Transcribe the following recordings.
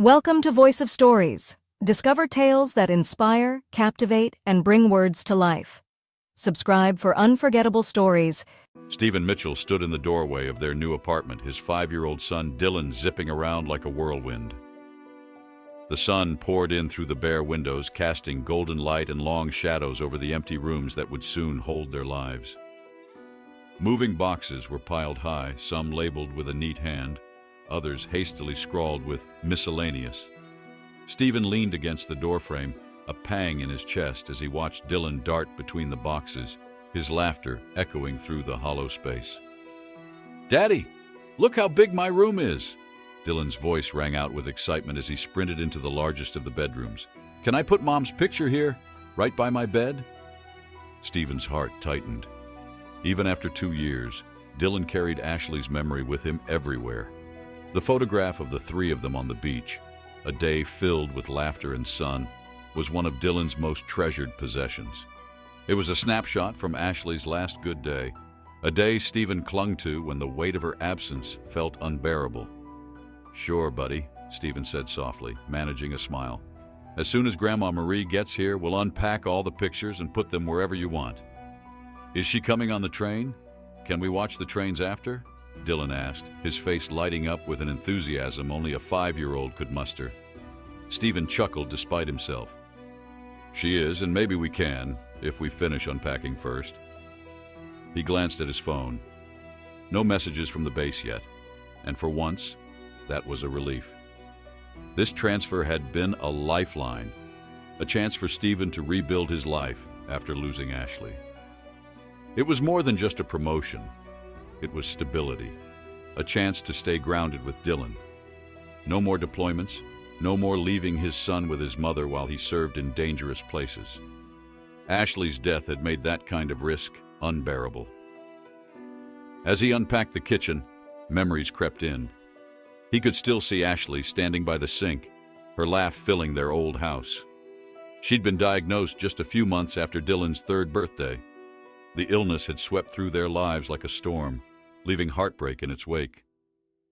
Welcome to Voice of Stories. Discover tales that inspire, captivate, and bring words to life. Subscribe for unforgettable stories. Stephen Mitchell stood in the doorway of their new apartment, his 5-year-old son Dylan zipping around like a whirlwind. The sun poured in through the bare windows, casting golden light and long shadows over the empty rooms that would soon hold their lives. Moving boxes were piled high, some labeled with a neat hand, others hastily scrawled with miscellaneous. Stephen leaned against the doorframe, a pang in his chest as he watched Dylan dart between the boxes, his laughter echoing through the hollow space. "Daddy, look how big my room is!" Dylan's voice rang out with excitement as he sprinted into the largest of the bedrooms. "Can I put Mom's picture here, right by my bed?" Stephen's heart tightened. Even after 2 years, Dylan carried Ashley's memory with him everywhere. The photograph of the three of them on the beach, a day filled with laughter and sun, was one of Dylan's most treasured possessions. It was a snapshot from Ashley's last good day, a day Stephen clung to when the weight of her absence felt unbearable. "Sure, buddy," Stephen said softly, managing a smile. "As soon as Grandma Marie gets here, we'll unpack all the pictures and put them wherever you want." "Is she coming on the train? Can we watch the trains after?" Dylan asked, his face lighting up with an enthusiasm only a 5-year-old could muster. Stephen chuckled despite himself. "She is, and maybe we can, if we finish unpacking first." He glanced at his phone. No messages from the base yet, and for once, that was a relief. This transfer had been a lifeline, a chance for Stephen to rebuild his life after losing Ashley. It was more than just a promotion. It was stability, a chance to stay grounded with Dylan. No more deployments, no more leaving his son with his mother while he served in dangerous places. Ashley's death had made that kind of risk unbearable. As he unpacked the kitchen, memories crept in. He could still see Ashley standing by the sink, her laugh filling their old house. She'd been diagnosed just a few months after Dylan's 3rd birthday. The illness had swept through their lives like a storm, leaving heartbreak in its wake.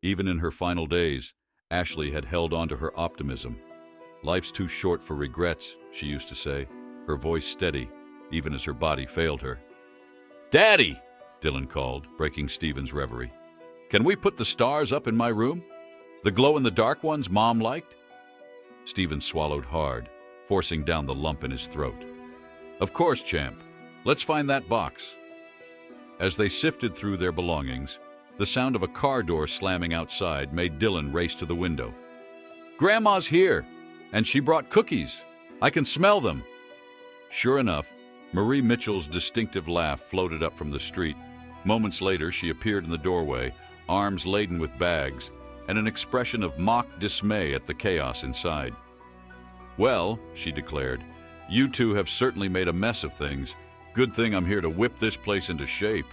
Even in her final days, Ashley had held on to her optimism. "Life's too short for regrets," she used to say, her voice steady, even as her body failed her. "Daddy!" Dylan called, breaking Stephen's reverie. "Can we put the stars up in my room? The glow-in-the-dark ones Mom liked?" Stephen swallowed hard, forcing down the lump in his throat. "Of course, champ. Let's find that box." As they sifted through their belongings, the sound of a car door slamming outside made Dylan race to the window. "Grandma's here, and she brought cookies. I can smell them." Sure enough, Marie Mitchell's distinctive laugh floated up from the street. Moments later, she appeared in the doorway, arms laden with bags, and an expression of mock dismay at the chaos inside. "Well," she declared, "you two have certainly made a mess of things. Good thing I'm here to whip this place into shape."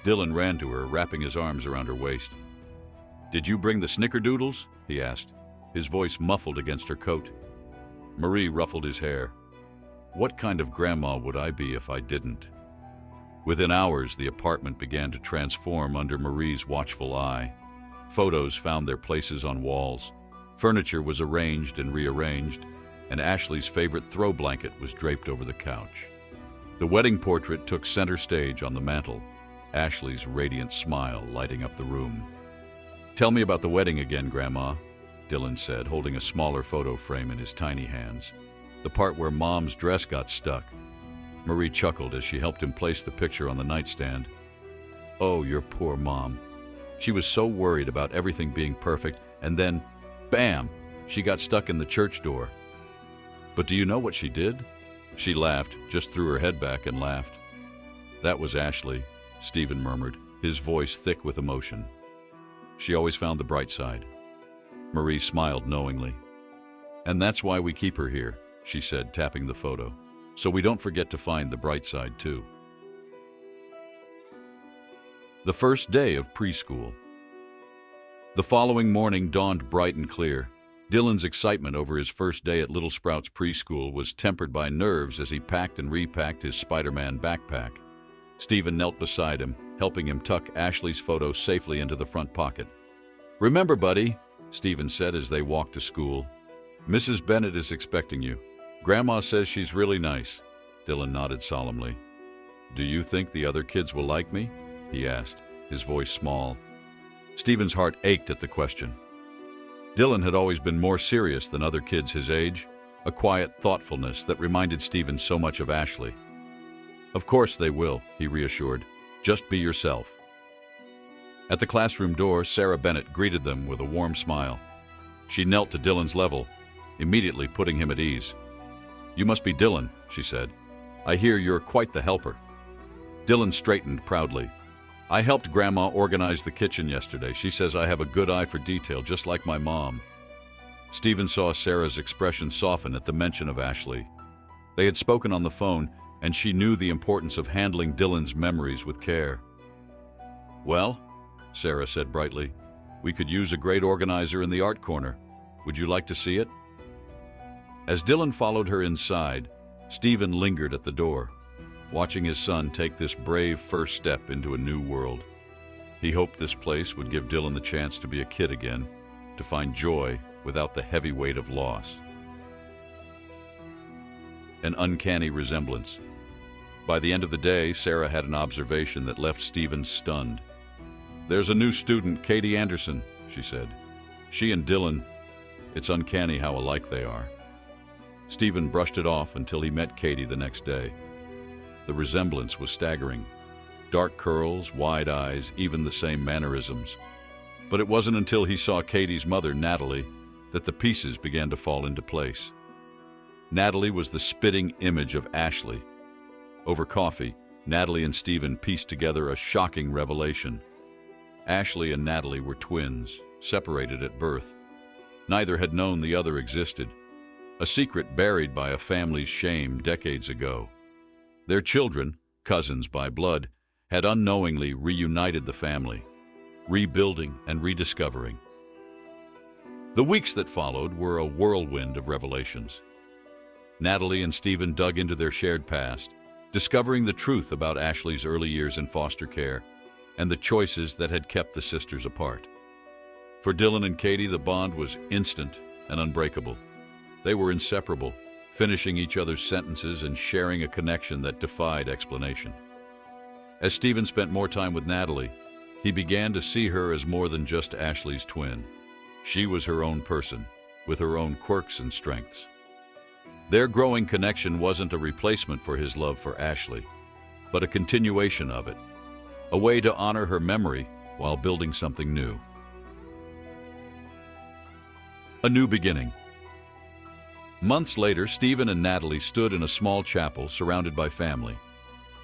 Dylan ran to her, wrapping his arms around her waist. "Did you bring the snickerdoodles?" he asked, his voice muffled against her coat. Marie ruffled his hair. "What kind of grandma would I be if I didn't?" Within hours, the apartment began to transform under Marie's watchful eye. Photos found their places on walls. Furniture was arranged and rearranged, and Ashley's favorite throw blanket was draped over the couch. The wedding portrait took center stage on the mantel, Ashley's radiant smile lighting up the room. "Tell me about the wedding again, Grandma," Dylan said, holding a smaller photo frame in his tiny hands. "The part where Mom's dress got stuck." Marie chuckled as she helped him place the picture on the nightstand. "Oh, your poor Mom. She was so worried about everything being perfect, and then, bam, she got stuck in the church door. But do you know what she did?" She laughed, just threw her head back and laughed. "That was Ashley," Stephen murmured, his voice thick with emotion. "She always found the bright side." Marie smiled knowingly. "And that's why we keep her here," she said, tapping the photo, "so we don't forget to find the bright side too." The first day of preschool. The following morning dawned bright and clear. Dylan's excitement over his first day at Little Sprouts Preschool was tempered by nerves as he packed and repacked his Spider-Man backpack. Stephen knelt beside him, helping him tuck Ashley's photo safely into the front pocket. "Remember, buddy, Stephen said as they walked to school. "Mrs. Bennett is expecting you. Grandma says she's really nice." Dylan nodded solemnly. "Do you think the other kids will like me?" he asked, his voice small. Stephen's heart ached at the question. Dylan had always been more serious than other kids his age, a quiet thoughtfulness that reminded Stephen so much of Ashley. "Of course they will," he reassured. "Just be yourself." At the classroom door, Sarah Bennett greeted them with a warm smile. She knelt to Dylan's level, immediately putting him at ease. "You must be Dylan," she said. "I hear you're quite the helper." Dylan straightened proudly. "I helped Grandma organize the kitchen yesterday. She says I have a good eye for detail, just like my mom." Stephen saw Sarah's expression soften at the mention of Ashley. They had spoken on the phone, and she knew the importance of handling Dylan's memories with care. "Well," Sarah said brightly, "we could use a great organizer in the art corner. Would you like to see it?" As Dylan followed her inside, Stephen lingered at the door, watching his son take this brave first step into a new world. He hoped this place would give Dylan the chance to be a kid again, to find joy without the heavy weight of loss. An uncanny resemblance. By the end of the day, Sarah had an observation that left Stephen stunned. "There's a new student, Katie Anderson," she said. "She and Dylan, it's uncanny how alike they are." Stephen brushed it off until he met Katie the next day. The resemblance was staggering. Dark curls, wide eyes, even the same mannerisms. But it wasn't until he saw Katie's mother, Natalie, that the pieces began to fall into place. Natalie was the spitting image of Ashley. Over coffee, Natalie and Stephen pieced together a shocking revelation. Ashley and Natalie were twins, separated at birth. Neither had known the other existed, a secret buried by a family's shame decades ago. Their children, cousins by blood, had unknowingly reunited the family, rebuilding and rediscovering. The weeks that followed were a whirlwind of revelations. Natalie and Stephen dug into their shared past, discovering the truth about Ashley's early years in foster care and the choices that had kept the sisters apart. For Dylan and Katie, the bond was instant and unbreakable. They were inseparable, finishing each other's sentences and sharing a connection that defied explanation. As Stephen spent more time with Natalie, he began to see her as more than just Ashley's twin. She was her own person, with her own quirks and strengths. Their growing connection wasn't a replacement for his love for Ashley, but a continuation of it, a way to honor her memory while building something new. A new beginning. Months later, Stephen and Natalie stood in a small chapel surrounded by family.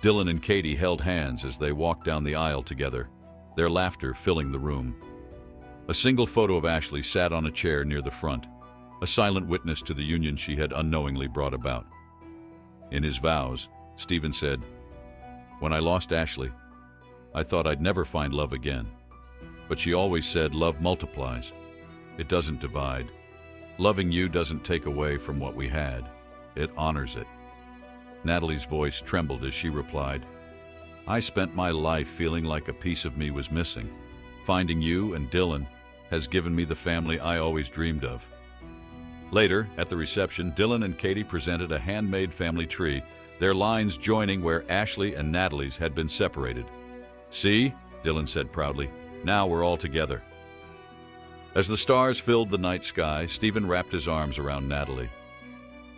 Dylan and Katie held hands as they walked down the aisle together, their laughter filling the room. A single photo of Ashley sat on a chair near the front, a silent witness to the union she had unknowingly brought about. In his vows, Stephen said, "When I lost Ashley, I thought I'd never find love again. But she always said love multiplies. It doesn't divide. Loving you doesn't take away from what we had. It honors it." Natalie's voice trembled as she replied, "I spent my life feeling like a piece of me was missing. Finding you and Dylan has given me the family I always dreamed of." Later, at the reception, Dylan and Katie presented a handmade family tree, their lines joining where Ashley and Natalie's had been separated. "See," Dylan said proudly, "now we're all together." As the stars filled the night sky, Stephen wrapped his arms around Natalie.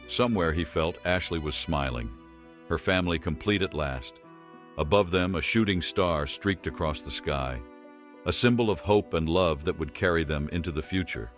Somewhere he felt Ashley was smiling, her family complete at last. Above them, a shooting star streaked across the sky, a symbol of hope and love that would carry them into the future.